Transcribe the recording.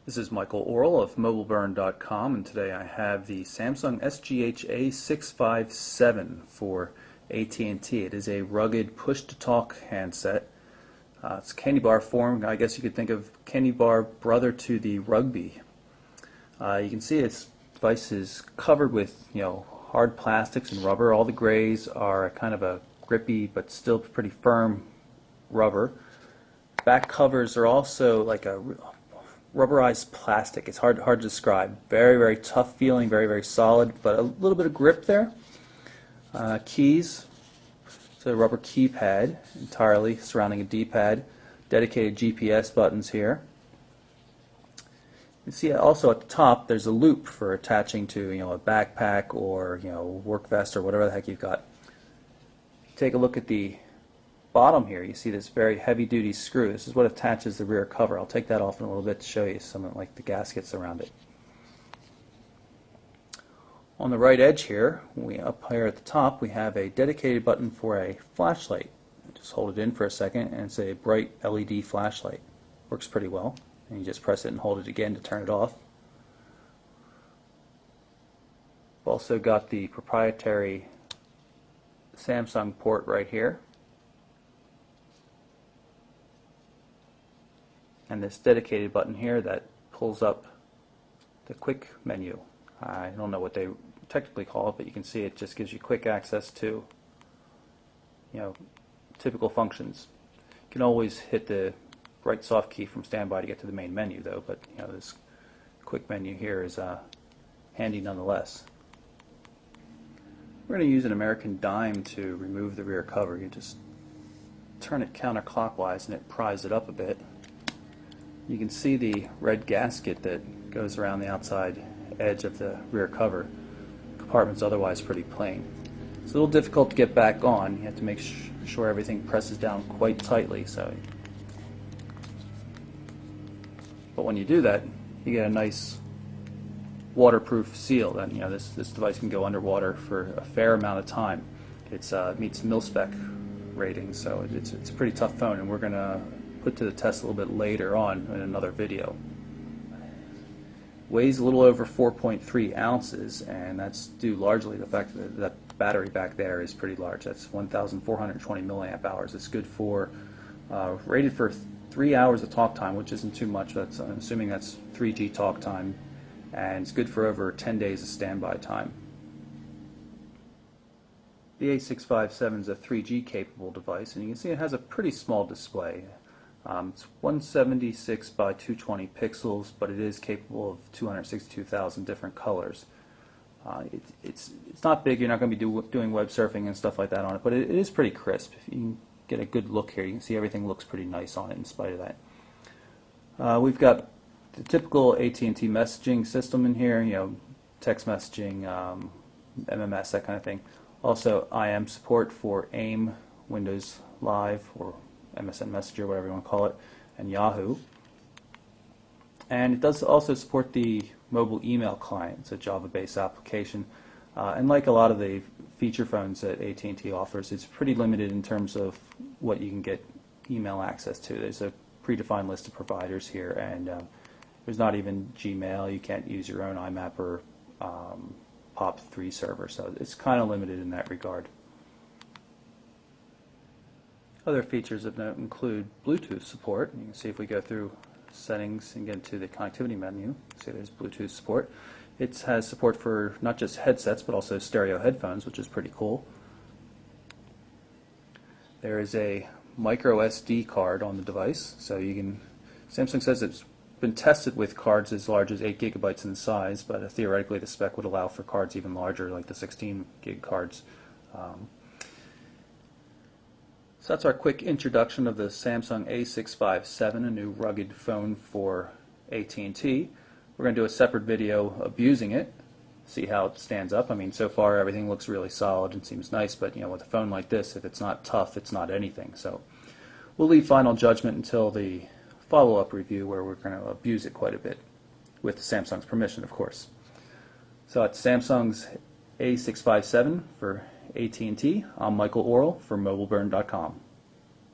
This is Michael Orrell of MobileBurn.com, and today I have the Samsung SGH A657 for AT&T. It is a rugged push-to-talk handset. It's candy bar form. I guess you could think of candy bar brother to the Rugby. You can see its device is covered with hard plastics and rubber. All the grays are kind of a grippy but still pretty firm rubber. Back covers are also like a rubberized plastic. It's hard to describe. Very, very tough feeling, very, very solid, but a little bit of grip there. Keys, so a rubber keypad entirely surrounding a D-pad. Dedicated GPS buttons here. You see also at the top there's a loop for attaching to a backpack or work vest or whatever the heck you've got. Take a look at the bottom here. You see this very heavy-duty screw. This is what attaches the rear cover. I'll take that off in a little bit to show you some of like the gaskets around it. On the right edge here, up here at the top, we have a dedicated button for a flashlight. Just hold it in for a second, and it's a bright LED flashlight. Works pretty well. And you just press it and hold it again to turn it off. We've also got the proprietary Samsung port right here. And this dedicated button here that pulls up the quick menu. I don't know what they technically call it, but you can see it just gives you quick access to typical functions. You can always hit the right soft key from standby to get to the main menu though, but this quick menu here is handy nonetheless. We're going to use an American dime to remove the rear cover. You just turn it counterclockwise and it pries it up a bit. You can see the red gasket that goes around the outside edge of the rear cover. The compartment's otherwise pretty plain. It's a little difficult to get back on. You have to make sure everything presses down quite tightly. But when you do that, you get a nice waterproof seal. That this device can go underwater for a fair amount of time. It meets mil-spec ratings, so it's a pretty tough phone, and we're going to put to the test a little bit later on in another video. Weighs a little over 4.3 ounces, and that's due largely to the fact that that battery back there is pretty large. That's 1,420 milliamp hours. It's good for, rated for 3 hours of talk time, which isn't too much. I'm assuming that's 3G talk time, and it's good for over 10 days of standby time. The A657 is a 3G capable device, and you can see it has a pretty small display. It's 176 by 220 pixels, but it is capable of 262,000 different colors. It's not big. You're not going to be doing web surfing and stuff like that on it, but it is pretty crisp. If you can get a good look here, you can see everything looks pretty nice on it in spite of that. We've got the typical AT&T messaging system in here, text messaging, MMS, that kind of thing. Also IM support for AIM, Windows Live, or MSN Messenger, whatever you want to call it, and Yahoo. And it does also support the mobile email client. It's a Java-based application. And like a lot of the feature phones that AT&T offers, it's pretty limited in terms of what you can get email access to. There's a predefined list of providers here, and there's not even Gmail. You can't use your own IMAP or POP3 server, so it's kind of limited in that regard. Other features of note include Bluetooth support. You can see if we go through settings and get into the connectivity menu, see there's Bluetooth support. It has support for not just headsets but also stereo headphones, which is pretty cool. There is a micro SD card on the device, so Samsung says it's been tested with cards as large as 8 gigabytes in size, but theoretically the spec would allow for cards even larger, like the 16 gig cards. So that's our quick introduction of the Samsung A657, a new rugged phone for AT&T. We're going to do a separate video abusing it, see how it stands up. I mean, so far everything looks really solid and seems nice, but with a phone like this, if it's not tough, it's not anything. So we'll leave final judgment until the follow-up review, where we're going to abuse it quite a bit, with Samsung's permission, of course. So it's Samsung's A657 for AT&T. I'm Michael Orrell for MobileBurn.com.